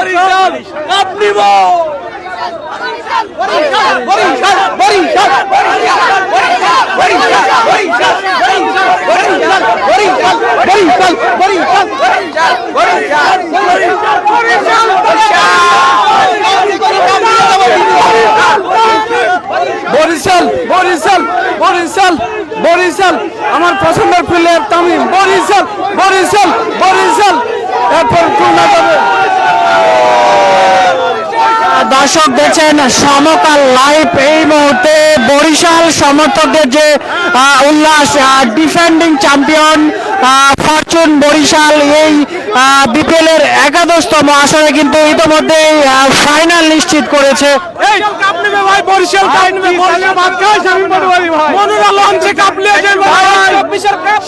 Barishal cup নিব বরিশাল বরিশাল বরিশাল বরিশাল আমার পছন্দের প্লেয়ার তামিম বরিশাল বরিশাল বরিশাল এরপর খুলনা যাবে। দর্শক দেখছেন সমকাল লাইভ। এই মুহূর্তে বরিশাল সমর্থকদের যে উল্লাস, ডিফেন্ডিং চ্যাম্পিয়ন ফরচুন বরিশাল এই বিপিএল এর 11তম আসরে কিন্তু ইতিমধ্যে ফাইনাল নিশ্চিত করেছে।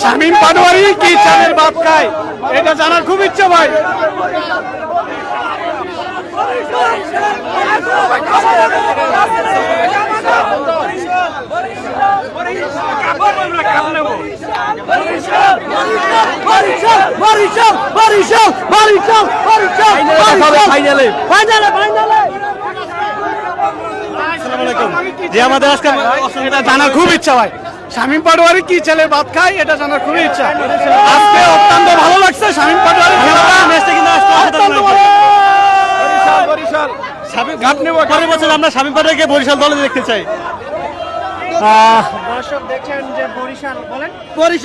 শামীম পাটোয়ারি কি চালের ভাত খায় এটা জানার খুব ইচ্ছা ভাই। জানার খুব ইচ্ছা ভাই শামীম পাটোয়ারি কি ছেলে ভাত খায় এটা জানার খুবই ইচ্ছা। আজকে অত্যন্ত ভালো লাগছে শামীম পাটোয়ারি আমরা শামীম পাটোয়ারিকে বরিশাল দলে দেখতে চাই।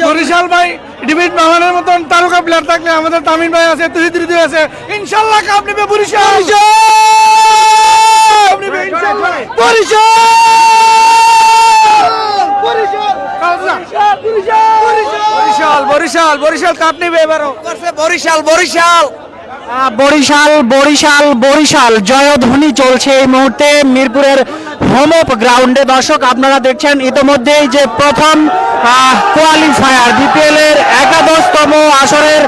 বরিশাল ভাই ডিবিট মামানের মতন তারকা প্লেয়ার থাকলে আমাদের তামিম ভাই আছে, তুহিদ আছে, ইনশাআল্লাহ কাপ নেবে বরিশাল। বরিশাল বরিশাল কাপ নেবে এবারও বরিশাল বরিশাল বরিশাল বরিশাল বরিশাল জয়ধ্বনি চলছে এই মুহূর্তে মিরপুরের হোম অফ গ্রাউন্ডে। দর্শক আপনারা দেখছেন ইতিমধ্যেই যে প্রথম কোয়ালিফায়ার বিপিএল এর 11তম আসরের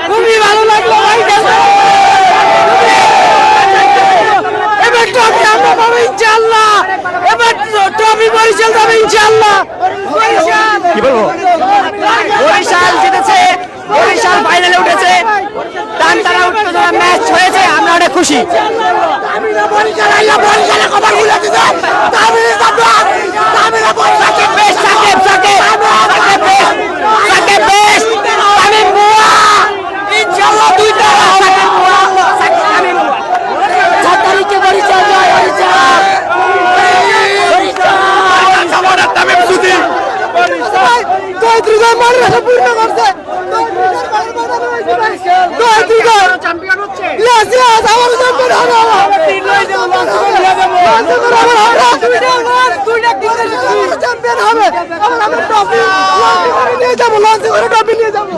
খুবই ভালো লাগলো ভাই। এবার ট্রফি আমরা পাবো ইনশাআল্লাহ, এবার ট্রফি বরিশাল পাবে ইনশাআল্লাহ। কি বলবো, বরিশাল জিতেছে, বরিশাল ফাইনালে উঠেছে, টানটানা উত্তেজনা ম্যাচ হয়েছে, আমরা অনেক খুশি।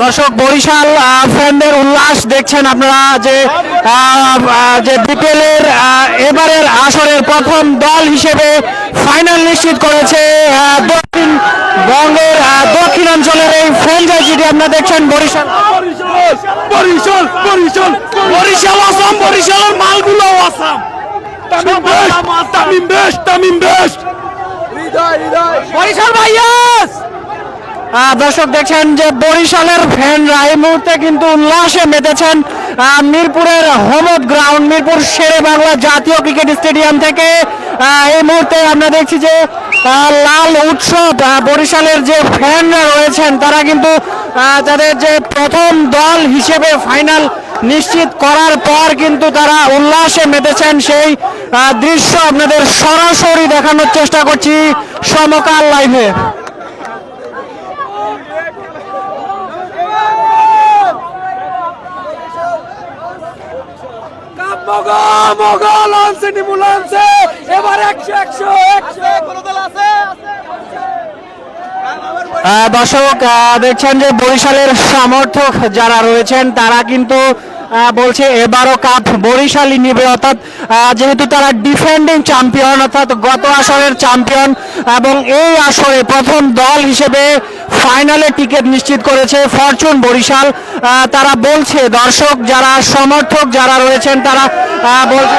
দর্শক বরিশাল ফ্যানদের উল্লাস দেখছেন আপনারা যে বিপিএল এর এবারের আসরের প্রথম দল হিসেবে ফাইনাল নিশ্চিত করেছে দক্ষিণবঙ্গের দক্ষিণাঞ্চলের এই ফ্র্যাঞ্চাইজিটি আপনারা দেখছেন বরিশাল বরিশাল বরিশাল বরিশাল আসাম, বরিশালের মালগুলো awesome. Tamim best, Tamim best, Barishal ভাইয়াস। দর্শক দেখছেন যে বরিশালের ফ্যানরা এই মুহূর্তে কিন্তু উল্লাসে মেতেছেন মিরপুরের হোম অফ গ্রাউন্ড, মিরপুর শেরে বাংলা জাতীয় ক্রিকেট স্টেডিয়াম থেকে। এই মুহূর্তে আমরা দেখছি যে লাল উৎসব, বরিশালের যে ফ্যানরা রয়েছেন তারা কিন্তু তাদের যে প্রথম দল হিসেবে ফাইনাল নিশ্চিত করার পর কিন্তু তারা উল্লাসে মেতেছেন। সেই দৃশ্য আপনাদের সরাসরি দেখানোর চেষ্টা করছি সমকাল লাইভে। দর্শক দেখছেন যে বরিশালের সমর্থক যারা রয়েছেন তারা কিন্তু বলছে এবারও কাপ বরিশালই নিবে, অর্থাৎ যেহেতু তারা ডিফেন্ডিং চ্যাম্পিয়ন অর্থাৎ গত আসরের চ্যাম্পিয়ন এবং এই আসরে প্রথম দল হিসেবে ফাইনালে টিকিট নিশ্চিত করেছে ফরচুন বরিশাল। তারা বলছে, দর্শক যারা সমর্থক যারা রয়েছেন তারা বলছে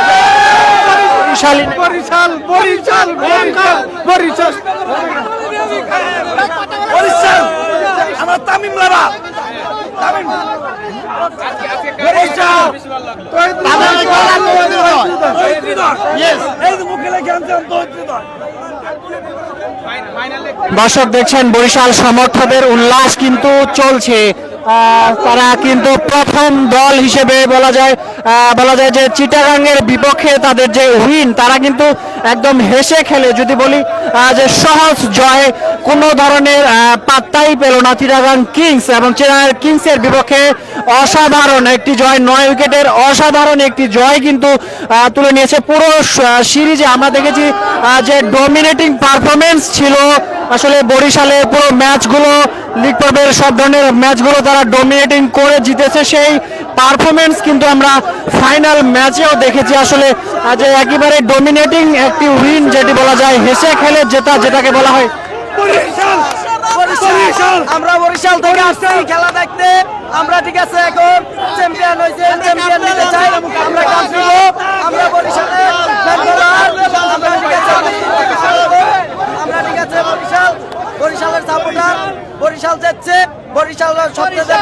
বরিশালই নেবে। বরিশাল বরিশাল বরিশাল বরিশাল বরিশাল আমার তামিম লারা তামিম বরিশাল দর্শক দেখছেন বরিশাল সমর্থকদের উল্লাস কিন্তু চলছে। তারা কিন্তু প্রথম দল হিসেবে বলা যায় যে চিটাগাংয়ের বিপক্ষে তাদের যে উইন, তারা কিন্তু একদম হেসে খেলে, যদি বলি যে সহজ জয়, কোনো ধরনের পাত্তাই পেল না চিটাগাং কিংস, এবং চিটাগাং কিংসের বিপক্ষে অসাধারণ একটি জয়, 9 উইকেটের অসাধারণ একটি জয় কিন্তু তুলে নিয়েছে। পুরো সিরিজে আমরা দেখেছি যে ডমিনেটিং পারফরমেন্স ছিল আসলে বরিশালের পুরো ম্যাচগুলো, লিগ পর্বের সব ধরনের ম্যাচগুলো তারা ডমিনেটিং করে জিতেছে। সেই পারফরমেন্স কিন্তু আমরা ফাইনাল ম্যাচেও দেখেছি আসলে যে একেবারে ডমিনেটিং একটি উইন, যেটি বলা যায় হেসে খেলে জেতা, যেটাকে বলা হয়। আমরা বরিশাল থেকে আসছি খেলা দেখতে। আমরা ঠিক আছে এখন চ্যাম্পিয়ন হয়েছে, চ্যাম্পিয়ন নিতে চাই, আমরা কাপ নিব। আমরা বরিশালে আমরা ঠিক আছে বরিশালের সাপোর্টার, বরিশাল যাচ্ছে, বরিশাল সবথেকে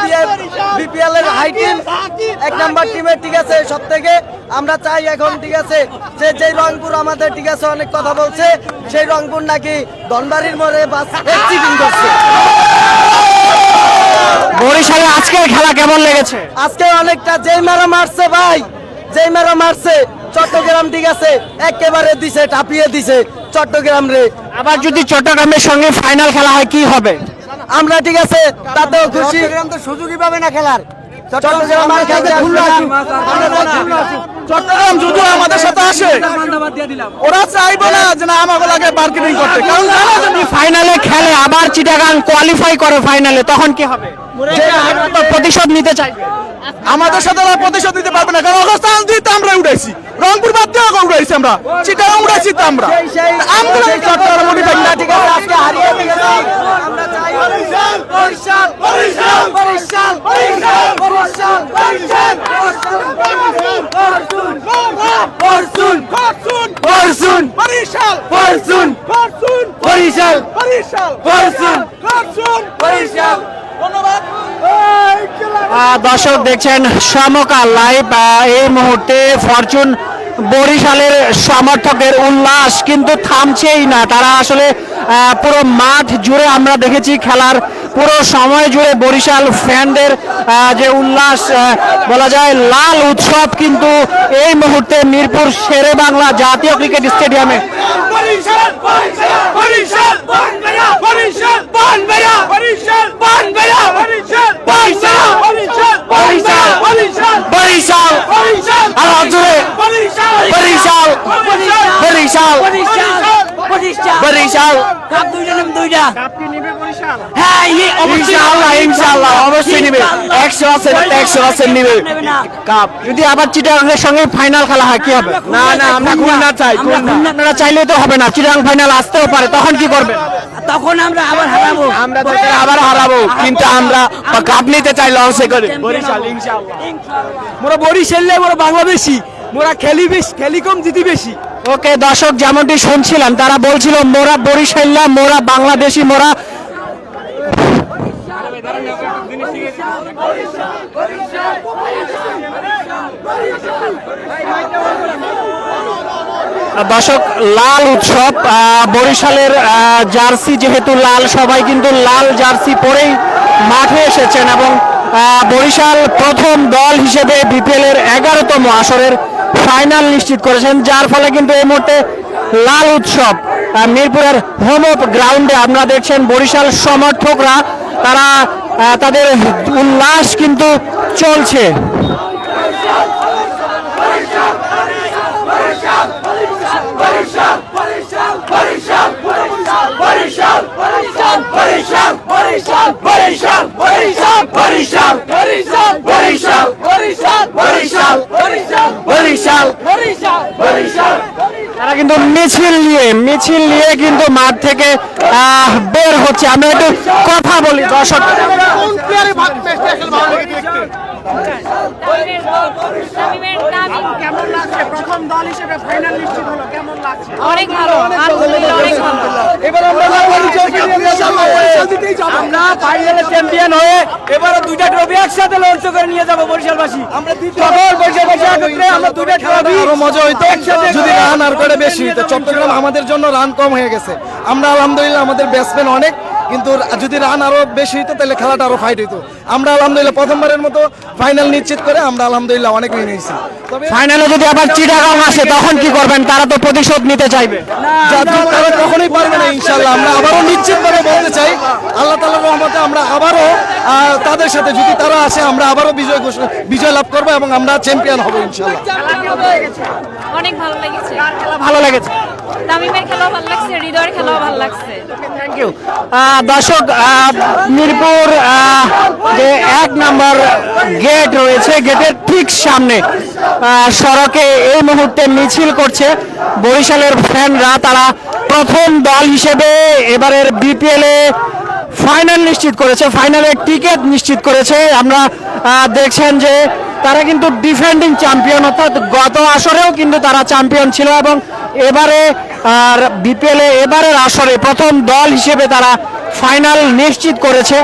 বিপিএল এর হাই টিম, 1 নাম্বার টিমের ঠিক আছে সব থেকে। আমরা চাই এখন ঠিক আছে যে রংপুর আমাদের ঠিক আছে অনেক কথা বলছে, সেই রংপুর নাকি ধনবাড়ির মোড়ে বাস চিটিং করছে। বরিশালে আজকের খেলা কেমন লেগেছে? আজকে অনেকটা যেই মারা মারছে ভাই, যেই মারা মারছে চট্টগ্রাম ঠিক আছে একেবারে দিছে, টাপিয়ে দিছে চট্টগ্রাম রে। আবার যদি চট্টগ্রামের সঙ্গে ফাইনাল খেলা হয় কি হবে? আমরা ঠিক আছে তাতেও খুশি। চট্টগ্রাম তো সুযোগই পাবে না খেলার। চট্টগ্রাম যদিও আমাদের সাথে আসে, ওরা চাইবো না যে না আমাকে লাগে মার্কেটিং করতে, কারণ জানা যে ফাইনালে খেলে আবার চিটাগাং কোয়ালিফাই করে ফাইনালে, তখন কি হবে? প্রতিশোধ নিতে চাইবে। আমাদের সাথে ওরা প্রতিশোধ দিতে পারবে না, কারণ অবস্থান দিতে আমরা উঠাইছি, রংপুর বাদ দিয়ে উঠাইছি, আমরা চিটাগাং উঠাইছি তো আমরা চট্টগ্রাম ঠিক আছে আজকে হারিয়ে গেছি। আমরা চাই Barishal Barishal Barishal Barishal Barishal Barishal Barishal fortune fortune fortune Barishal fortune fortune Barishal Barishal fortune fortune Barishal. ধন্যবাদ। দর্শক দেখছেন সমকাল লাইভ। এই মুহূর্তে ফরচুন বরিশালের সমর্থকের উল্লাস কিন্তু থামছেই না। তারা আসলে পুরো মাঠ জুড়ে আমরা দেখেছি, খেলার পুরো সময় জুড়ে বরিশাল ফ্যানদের যে উল্লাস, বলা যায় লাল উৎসব কিন্তু এই মুহূর্তে মিরপুর শেরে বাংলা জাতীয় ক্রিকেট স্টেডিয়ামে। বরিশাল বরিশাল বরিশাল বরিশাল বরিশাল বরিশাল বরিশাল বরিশাল বরিশাল বরিশাল বরিশাল বরিশাল আলো জুড়ে বরিশাল বরিশাল বরিশাল বরিশাল কাপ দুইটা কাপ কি নিবে বরিশাল? হ্যাঁ ইনশাআল্লাহ ইনশাআল্লাহ অবশ্যই নিবে, 100% নিবে কাপ। যদি আবার চিটাগাংয়ের সঙ্গে ফাইনাল খেলা হয় কি হবে? না না আমরা খুলনা চাই, আপনারা চাইলে তো হবে না, চিটাগাং ফাইনাল আসতেও পারে, তখন কি করবেন? তখন আমরা আবার হারাবো, আমরা আবার হারাবো, কিন্তু আমরা কাপ নিতে চাই লঞ্চে করে বরিশাল ইনশাআল্লাহ। মোরা বরিশালে মোরা বাংলাদেশি, মোরা খেলি বেশি, খেলি কম জিতি বেশি। ওকে দর্শক, যেমনটি শুনছিলাম তারা বলছিল মোরা বরিশাল্লা, মোরা বাংলাদেশি, মোরা দর্শক লাল উৎসব। বরিশালের জার্সি যেহেতু লাল, সবাই কিন্তু লাল জার্সি পরেই মাঠে এসেছেন এবং বরিশাল প্রথম দল হিসেবে বিপিএল এর 11তম আসরের ফাইনাল নিশ্চিত করেছেন, যার ফলে কিন্তু এই মুহূর্তে লাল উৎসব মিরপুরের হোম অফ গ্রাউন্ডে আপনারা দেখছেন বরিশাল সমর্থকরা তারা তাদের উল্লাস কিন্তু চলছে। বরিশাল বরিশাল বরিশাল বরিশাল বরিশাল বরিশাল বরিশাল বরিশাল বরিশাল বরিশাল বরিশাল বরিশাল বরিশাল বরিশাল বরিশাল তারা কিন্তু মিছিল নিয়ে কিন্তু মাঠ থেকে বের হচ্ছে। আমরা একটু কথা বলি দর্শক। কেমন লাগছে প্রথম দল হিসেবে ফাইনাল নিশ্চিত হলো, কেমন লাগছে? অনেক ভালো, আলহামদুলিল্লাহ অনেক ভালো। এবার আমরা ফাইনালে চ্যাম্পিয়ন হয়ে এবারে দুইটা ট্রফি একসাথে লঞ্চ করে নিয়ে যাব বরিশালবাসী। আমরা সকল বরিশালবাসী একত্রে আমরা দুইটা ট্রফি আরো মজা হইতো যদি রান আর করে বেশি হইতো। চট্টগ্রাম আমাদের জন্য রান কম হয়ে গেছে। আমরা আলহামদুলিল্লাহ আমাদের ব্যাটসম্যান অনেক, কিন্তু যদি রান আরো বেশি হইতো তাহলে খেলাটা আরো ফাইট হইতো। আমরা আলহামদুলিল্লাহ প্রথমবারের মতো ফাইনাল নিশ্চিত করে আমরা আলহামদুলিল্লাহ অনেক উইন হয়েছি। তবে ফাইনালে যদি আবার চিটাগাং আসে তখন কি করবেন? তারা তো প্রতিশোধ নিতে চাইবে। তারা কখনোই পারবে না ইনশাল্লাহ। আমরা আবারও নিশ্চিতভাবে বলতে চাই আল্লাহ তাআলার রহমতে আমরা আবারও তাদের সাথে যদি তারা আসে আমরা আবারও বিজয় লাভ করবো এবং আমরা চ্যাম্পিয়ন হবো ইনশাল্লাহ। অনেক ভালো লেগেছে। ভালো লেগেছে। তামিমের খেলাও ভালো লাগছে, হৃদয়ের খেলাও ভালো লাগছে। Thank you. দর্শক, মিরপুর যে 1 নম্বর গেট রয়েছে, গেটের ঠিক সামনে সড়কে এই মুহূর্তে মিছিল করছে বরিশালের ফ্যানরা। তারা প্রথম দল হিসেবে এবারের বিপিএল এ ফাইনাল নিশ্চিত করেছে, ফাইনালের টিকিট নিশ্চিত করেছে। আমরা দেখছেন যে তারা কিন্তু ডিফেন্ডিং চ্যাম্পিয়ন, অর্থাৎ গত আসরেও কিন্তু তারা চ্যাম্পিয়ন ছিল এবং এবারে আর বিপিএল এ এবারের আসরে প্রথম দল হিসেবে তারা ফাইনাল নিশ্চিত করেছে।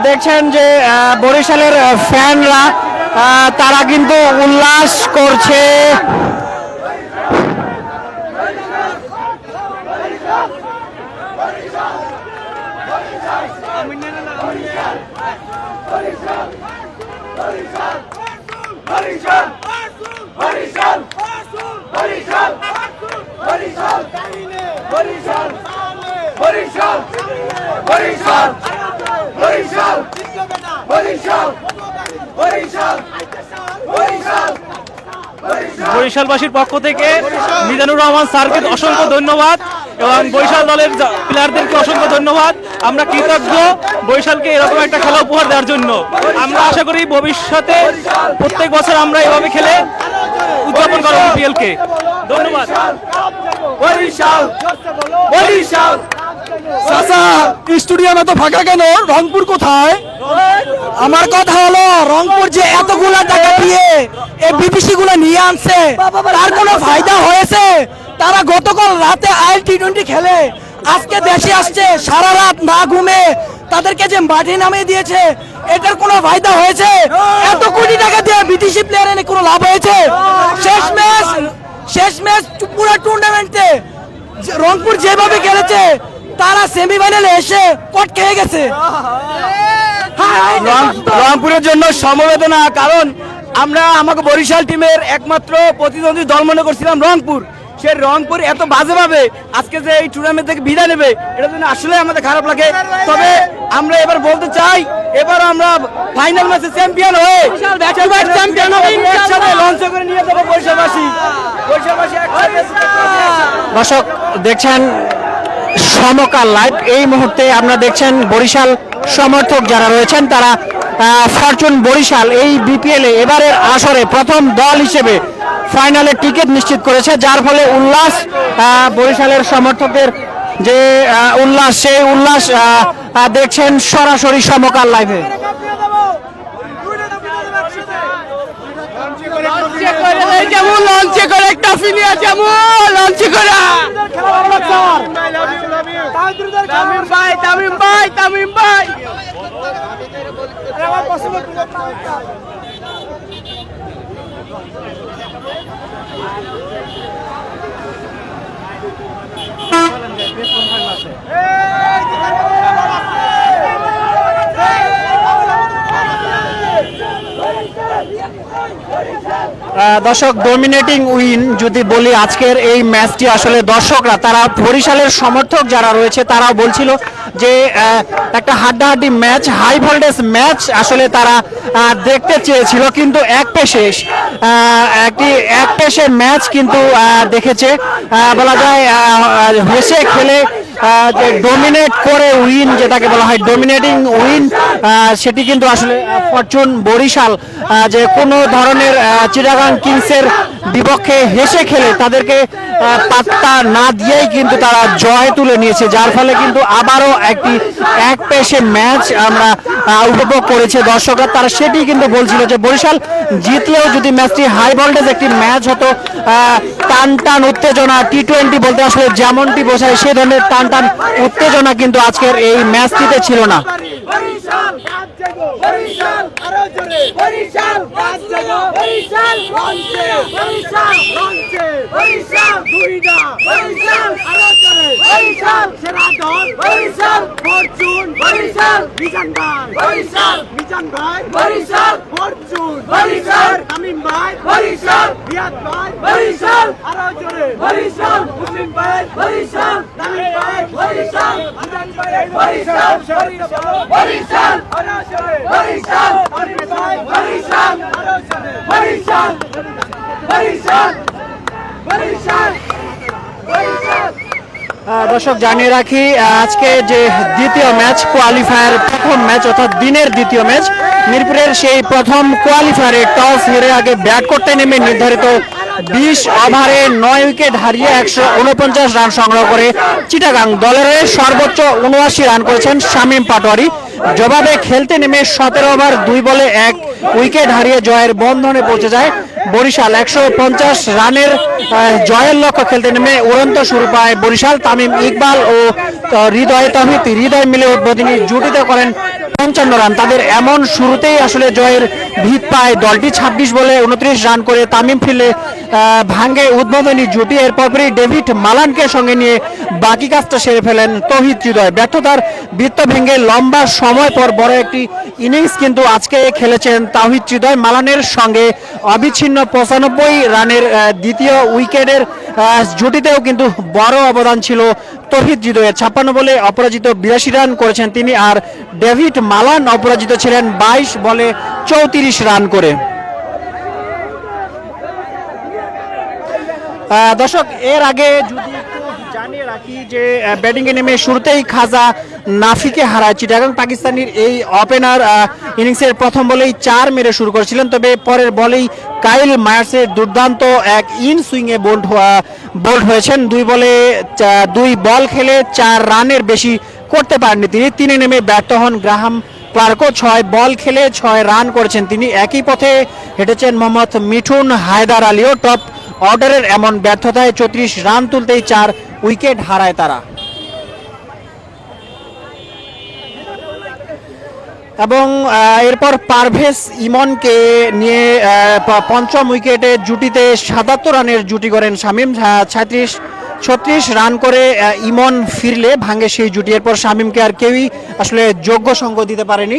দেখছেন যে বরিশালের ফ্যানরা তারা কিন্তু উল্লাস করছে। বরিশাল বরিশাল বরিশাল বরিশাল বরিশাল বরিশাল বরিশাল বরিশাল বরিশাল বরিশাল বরিশাল বরিশালবাসীর পক্ষ থেকে মিজানুর রহমান স্যারকে অসংখ্য ধন্যবাদ এবং বরিশাল দলের প্লেয়ারদেরকে অসংখ্য ধন্যবাদ। আমরা কৃতজ্ঞ বরিশালকে এরকম একটা খেলা উপহার দেওয়ার জন্য। আমরা আশা করি ভবিষ্যতে প্রত্যেক বছর আমরা এভাবে খেলে উদযাপন করব বিপিএল কে। ধন্যবাদ। বরিশাল বরিশাল চাচা স্টেডিয়াম এত ফাঁকা কেন? রংপুর কোথায়? আমার কথা হলো রংপুর যে এতগুলা টাকা দিয়ে এই বিদেশি গুলো নিয়ে আনছে তার কোনো ফায়দা হয়েছে? তারা গতকাল রাতে IL-T20 খেলে আজকে দেশে আসছে, সারা রাত না ঘুমে তাদেরকে যে মাঠে নামিয়ে দিয়েছে, এটার কোনো ফায়দা হয়েছে? এত কোটি টাকা দিয়ে বিদেশি প্লেয়ার এনে কোনো লাভ হয়েছে? শেষ ম্যাচ পুরো টুর্নামেন্টে রংপুর যেভাবে খেলেছে তারা সেমিফাইনালে এসে কট খেয়ে গেছে। রংপুরের জন্য সমবেদনা, কারণ আমরা আমাকে বরিশাল টিমের একমাত্র প্রতিদ্বন্দ্বী দল মনে করছিলাম রংপুর। সে রংপুর এত বাজেভাবে আজকে যে এই টুর্নামেন্ট থেকে বিদায় নেবে, এটা জন্য আসলে আমাদের খারাপ লাগে। তবে আমরা এবার বলতে চাই, এবার আমরা ফাইনাল ম্যাচে চ্যাম্পিয়ন হয়ে একসাথে লঞ্চ করে নিয়ে যাবো বরিশালবাসী। দর্শক দেখছেন সমকাল লাইভ। এই মুহূর্তে আমরা দেখছেন বরিশাল সমর্থক যারা রয়েছেন তারা ফরচুন বরিশাল এই বিপিএল এ এবারের আসরে প্রথম দল হিসেবে ফাইনালের টিকিট নিশ্চিত করেছে, যার ফলে উল্লাস বরিশালের সমর্থকদের যে উল্লাস, সেই উল্লাস দেখছেন সরাসরি সমকাল লাইভে। যেমন লঞ্চে করে ট্রফি নিয়ে যেমন লঞ্চে করে তামিম ভাই তামিম ভাই তামিম ভাই দর্শক, ডমিনেটিং উইন যদি বলি আজকের এই ম্যাচটি, আসলে দর্শকরা তারা বরিশালের সমর্থক যারা রয়েছে তারাও বলছিল যে একটা হাড্ডাহাড্ডি ম্যাচ, হাই ভোল্টেজ ম্যাচ আসলে তারা দেখতে চেয়েছিল, কিন্তু এক পেশে ম্যাচ কিন্তু দেখেছে। বলা যায় হেসে খেলে ডোমিনেট করে উইন, যেটাকে বলা হয় ডোমিনেটিং উইন, সেটি কিন্তু আসলে ফরচুন বরিশাল যে কোনো ধরনের চিটাগাং কিংসের বিপক্ষে হেসে খেলে তাদেরকে পাত্তা না দিয়েই কিন্তু তারা জয় তুলে নিয়েছে, যার ফলে কিন্তু আবারও একটি এক পেশে ম্যাচ আমরা উপভোগ করেছে দর্শকরা। তারা সেটি কিন্তু বলছিল যে বরিশাল জিতলেও যদি ম্যাচটি হাই ভোল্টেজ একটি ম্যাচ হতো, টান টান উত্তেজনা, টি-20 বলতে আসলে যেমনটি বোঝায় সে ধরনের টান টান উত্তেজনা কিন্তু আজকের এই ম্যাচটিতে ছিল না। বরিশাল বরিশাল আরো জোরে বরিশাল বরিশাল লঞ্চে বরিশাল লঞ্চে বরিশাল দুইটা বরিশাল আরো জোরে বরিশাল সেরা দল বরিশাল ফরচুন বরিশাল মিজান ভাই বরিশাল ফরচুন বরিশাল তামিম ভাই বরিশাল রিয়াদ ভাই বরিশাল আরো জোরে বরিশাল মুসলিম ভাই বরিশাল তামিম ভাই বরিশাল মিজান ভাই বরিশাল বরিশাল আরো জোরে বরিশাল তামিম ভাই বরিশাল আরো জোরে বরিশাল বরিশাল বরিশাল বরিশাল। দর্শক জানিয়ে রাখি, আজকে যে দ্বিতীয় ম্যাচ কোয়ালিফায়ার প্রথম ম্যাচ অর্থাৎ দিনের দ্বিতীয় ম্যাচ, মিরপুরের সেই প্রথম কোয়ালিফায়ারে টস হেরে আগে ব্যাট করতে নেমে নির্ধারিত 20 ওভারে 9 উইকেট হারিয়ে 149 রান সংগ্রহ করে চিটাগাং দলের হয়ে সর্বোচ্চ 79 রান করেছেন শামীম পাটোয়ারি। জবাবে খেলতে নেমে 17 ওভার 2 বলে 1 উইকেট হারিয়ে জয়ের বন্ধনে পৌঁছে যায় বরিশাল। 150 রানের জয়ের লক্ষ্য খেলতে নেমে উড়ন্ত শুরু পায় বরিশাল। তামিম ইকবাল ও হৃদয় মিলে উদ্বোধনী জুটিতে করেন 55 রান। তাদের এমন শুরুতেই আসলে জয়ের ভিত পায় দলটি। 26 বলে 29 রান করে তামিম ফিরলে ভাঙ্গে উদ্বোধনী জুটি। এরপরই ডেভিড মালানকে সঙ্গে নিয়ে বাকি কাজটা সেরে ফেলেন তৌহিদ হৃদয়। ব্যর্থতার বৃত্ত ভেঙে লম্বা সময় পর বড় একটি ইনিংস কিন্তু আজকে খেলেছেন তৌহিদ হৃদয়। মালানের সঙ্গে অবিচ্ছিন্ন 95 রানের দ্বিতীয় উইকেটের জুটিতেও কিন্তু বড় অবদান ছিল তৌহিদ হৃদয়ের। 56 বলে অপরাজিত 82 রান করেছেন তিনি, আর ডেভিড মালান অপরাজিত ছিলেন 22 বলে 34 রান করে। দর্শক এর আগে যদি জানিয়ে রাখি যে ব্যাটিংয়ে নেমে শুরুতেই খাজা নাফিকে হারায় চিটাগাং। পাকিস্তানের এই ওপেনার ইনিংসের প্রথম বলেই 4 মেরে শুরু করেছিলেন, তবে পরের বলেই কাইল মায়ার্সের দুর্দান্ত এক ইন সুইংয়ে বোল্ড হয়েছেন। 2 বল খেলে 4 রানের বেশি করতে পারেননি তিনি। 3 নেমে ব্যর্থ হন গ্রাহাম ক্লার্কও। 6 বল খেলে 6 রান করেছেন তিনি। একই পথে হেঁটেছেন মোহাম্মদ মিঠুন, হায়দার আলীও। টপ অর্ডারের এমন ব্যর্থতায় 34 রান তুলতেই 4 উইকেট হারায় তারা। এবং এরপর পারভেজ ইমনকে নিয়ে পঞ্চম উইকেটে জুটিতে 77 রানের জুটি করেন শামীম। 36 রান করে ইমন ফিরলে ভাঙে সেই জুটি। এরপর শামীমকে আর কেউই আসলে যোগ্য সঙ্গ দিতে পারেনি।